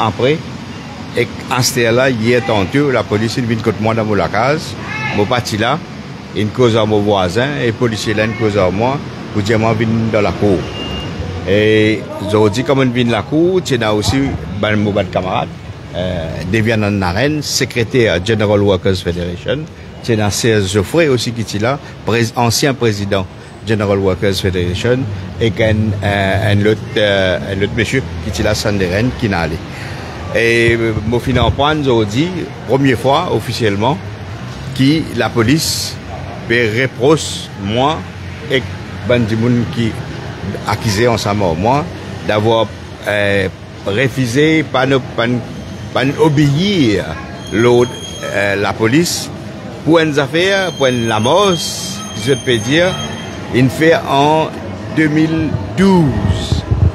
Après, et à ce là hier tantôt, la police est venue contre moi dans la case. Mon parti là, une cause à mon voisin, et les policiers là, une cause à moi, pour dire moi, je viens dans la cour. Et aujourd'hui, comme on vient de la cour, tu as aussi mon camarade, Devian Naren, secrétaire General Workers Federation. Tu as Serge Geoffrey aussi qui est là, ancien président General Workers Federation, et un autre monsieur qui est là, Sanderen, qui est allé. Et je finis en point aujourd'hui, première fois officiellement, que la police reproche moi et Bandimoun qui accusé ensemble moi d'avoir refusé pas obéir la police pour une affaire, pour une lamos, je peux dire, une fait en 2012.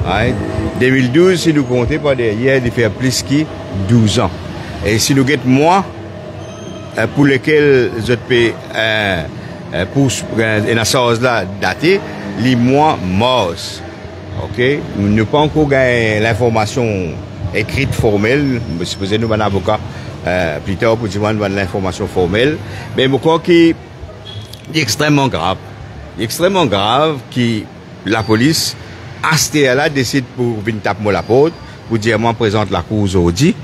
Right? 2012, si nous comptons pas derrière, il fait plus que 12 ans. Et si nous guettons moi, pour lequel je peux, pour une chose là datée, les mois morts. Ok? Nous n'avons pas encore gagné l'information écrite formelle. Je suppose nous un avocat plus tard pour dire l'information formelle. Mais je crois qu'il est extrêmement grave. Il est extrêmement grave que la police, à ce là, décide pour venir taper la porte, pour dire moi présente la cour aujourd'hui.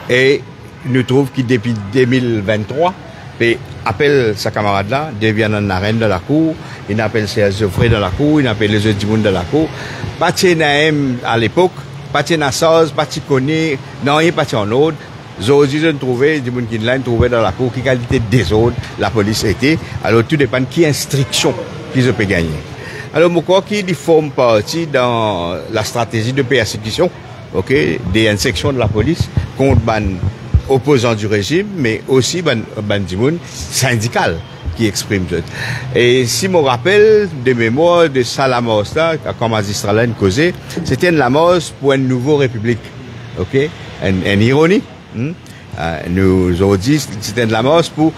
Et nous trouvons que depuis 2023, il appelle sa camarade là, devient un arène de la cour, il appelle Serge Geoffrey dans la cour, il appelle les autres du monde de la cour. Pas de Naïm à l'époque, pas de Nassaz, pas de Koné, non, il n'y a pas en ordre. Aujourd'hui, je trouvais, du monde qui l'a trouvé dans la cour, qui qualité de désordre la police était. Alors tout dépend de qui instruction qu'ils peuvent gagner. Alors, je crois qu'il forme partie dans la stratégie de persécution, ok, des sections de la police contre les opposants du régime, mais aussi des syndicales qui expriment tout. Et si je me rappelle de mémoire de ça, la mort, comme magistrat l'a causé, c'était une mort pour une nouvelle république, ok, une ironie. Nous avons dit c'était la mort pour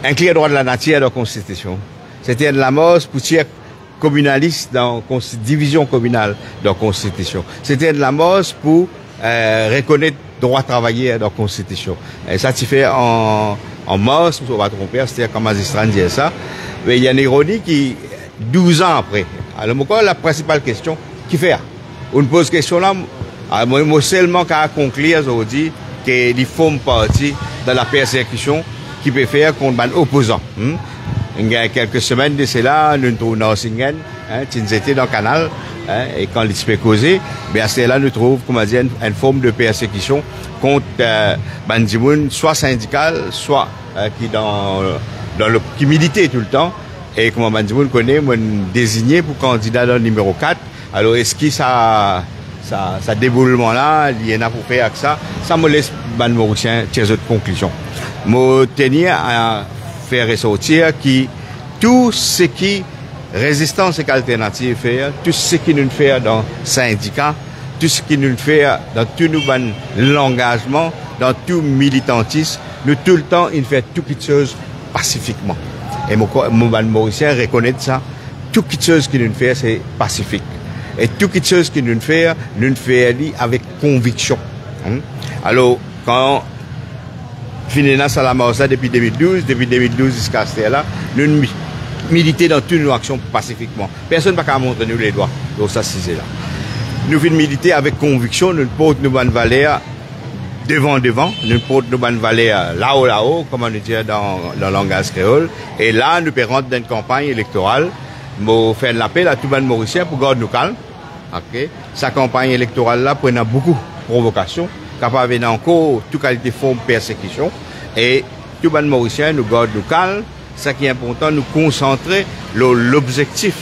inclure le droit de la nature dans la Constitution. C'était la mort pour tirer communaliste dans la division communale dans la Constitution. C'était de la mort pour reconnaître le droit de travailler dans la Constitution. Et ça, tu fais en mars, on va tromper, c'est-à-dire comme magistrat dit ça. Mais il y a une ironie qui, 12 ans après. Alors, moi, la principale question, qui fait? On pose question là, moi seulement qu'à conclure aujourd'hui qu'il forme partie de la persécution qui peut faire contre les opposants. Il y a quelques semaines de cela, nous trouvons dans Singen, nous étions dans le canal, et quand il se fait causer, à ce là nous trouvons, comment dire, une forme de persécution contre Bandimoun, soit syndicale, soit qui militait tout le temps. Et comme Bandimoun connaît, moi désigné pour candidat dans le numéro 4. Alors est-ce que ça déboulement là, il y en a pour faire avec ça, ça me laisse ban Mauricien tirer d'autres conclusions. Je tenir à faire ressortir que tout ce qui résistance et alternative fait, tout ce qui nous fait dans le syndicat, tout ce qui nous fait dans tout l'engagement, dans tout militantisme, nous tout le temps, il fait tout quelque chose pacifiquement. Et mon Mauricien reconnaît ça, tout quelque chose qui nous fait, c'est pacifique. Et tout quelque chose qui nous fait avec conviction. Alors, quand Finena Salamosa depuis 2012 jusqu'à ce là, nous militer dans toutes nos actions pacifiquement. Personne ne va montrer nous les doigts. Donc ça, c'est là. Nous venons militer avec conviction, nous portons nos bonnes valeurs devant, nous portons nos bonnes valeurs là-haut, comme on dit dans le langage créole. Et là, nous pouvons rentrer dans une campagne électorale. Nous faisons l'appel à tout le monde mauricien pour garder nous calme. Okay. Sa campagne électorale là prend beaucoup de provocations, capable encore toute qualité de forme de persécution. Et tout le monde mauricien nous garde nous calme. Ce qui est important, nous concentrer l'objectif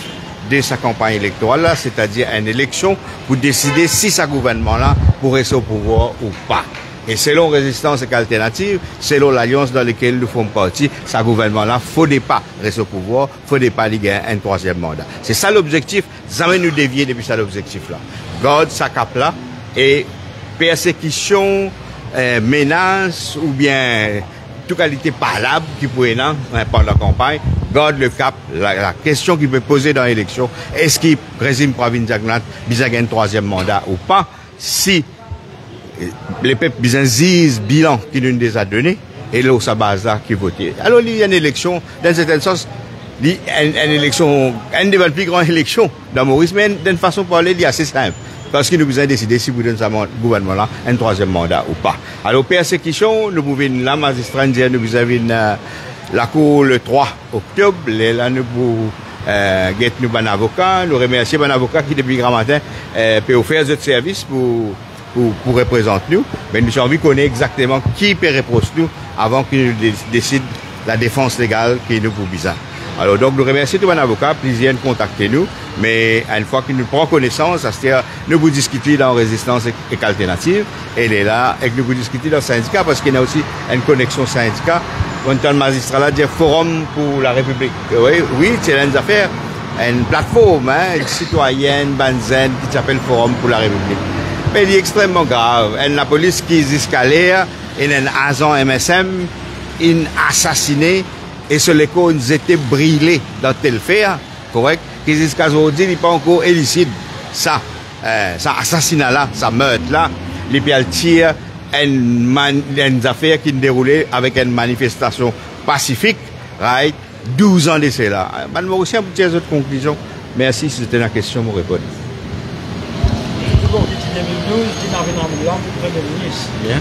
de sa campagne électorale là, c'est-à-dire une élection pour décider si ce gouvernement-là pourrait rester au pouvoir ou pas. Et selon Résistance et Alternative, selon l'alliance dans laquelle nous faisons partie, ce gouvernement-là, il ne faut pas rester au pouvoir, il ne faut pas gagner un troisième mandat. C'est ça l'objectif, jamais nous dévier depuis ça l'objectif-là. Garde sa cap-là et persécution, menace ou bien toute qualité parlable qui pourrait être pendant la campagne, garde le cap, la question qui peut poser dans l'élection, est-ce qu'il résime Pravin Jagnnath, il a un troisième mandat ou pas? Si les peuples disent bilan qui nous les a donné, et là, sa base là qui vote. Alors, il y a une élection, dans un certain sens, une élection, une des plus grandes élections dans Maurice, mais d'une façon de parler, il est assez simple. Parce qu'il nous besoin décider si vous donnez ce gouvernement-là un troisième mandat ou pas. Alors, persécution, nous pouvons la magistrat dire, nous avons la cour le 3 octobre, là, nous pouvons nous un avocat, nous remercier un avocat qui, depuis grand matin, peut offrir notre service pour représenter nous. Mais nous avons envie de connaître exactement qui peut reprocher nous avant qu'il nous décide la défense légale qui nous pour besoin. Alors, donc, nous remercions tout un avocat, plaisir de contacter nous, mais une fois qu'il nous prend connaissance, c'est-à-dire, nous vous discuter dans résistance et alternative, et il est là, et que nous vous discuter dans le syndicat, parce qu'il y a aussi une connexion syndicat. Quand le magistrat là dit Forum pour la République. Oui, c'est une affaire, une plateforme, une citoyenne, banzen, qui s'appelle Forum pour la République. Mais il est extrêmement grave. La police qui escalère, il y a un agent MSM, il assassiné, et ce l'écho nous était brûlé dans tel fait, correct, qui jusqu'à aujourd'hui n'est pas encore élucide. Ça assassinat-là, ça meurtre-là, les pieds tirent une affaire qui se déroulait avec une manifestation pacifique, right, 12 ans de cela. Madame aussi, pour tirer autres conclusions. Merci, si c'était la question, vous répondre. Bon, depuis 2012, qui n'a rien en blanc, Premier ministre. Bien.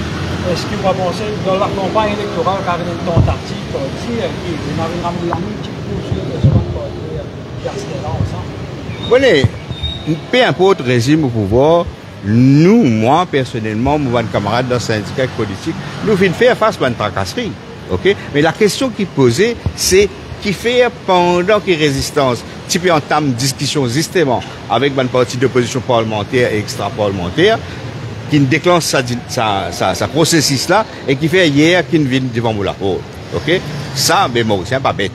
Est-ce qu'il va penser dans la campagne électorale, car il y a une tentative, qui n'a rien en blanc, qui pousse le ensemble? Voyez, peu importe le régime au pouvoir, nous, moi, personnellement, mon camarade dans le syndicat politique, nous faisons faire face à une tracasserie. Okay? Mais la question qui est posée, c'est qui fait pendant qu'il y a résistance, tu peux entamer une discussion justement avec une partie d'opposition parlementaire et extra-parlementaire, qui déclenche sa processus là, et qui fait hier qu'il vient devant la porte. Ok? Ça, mais moi, c'est pas bête.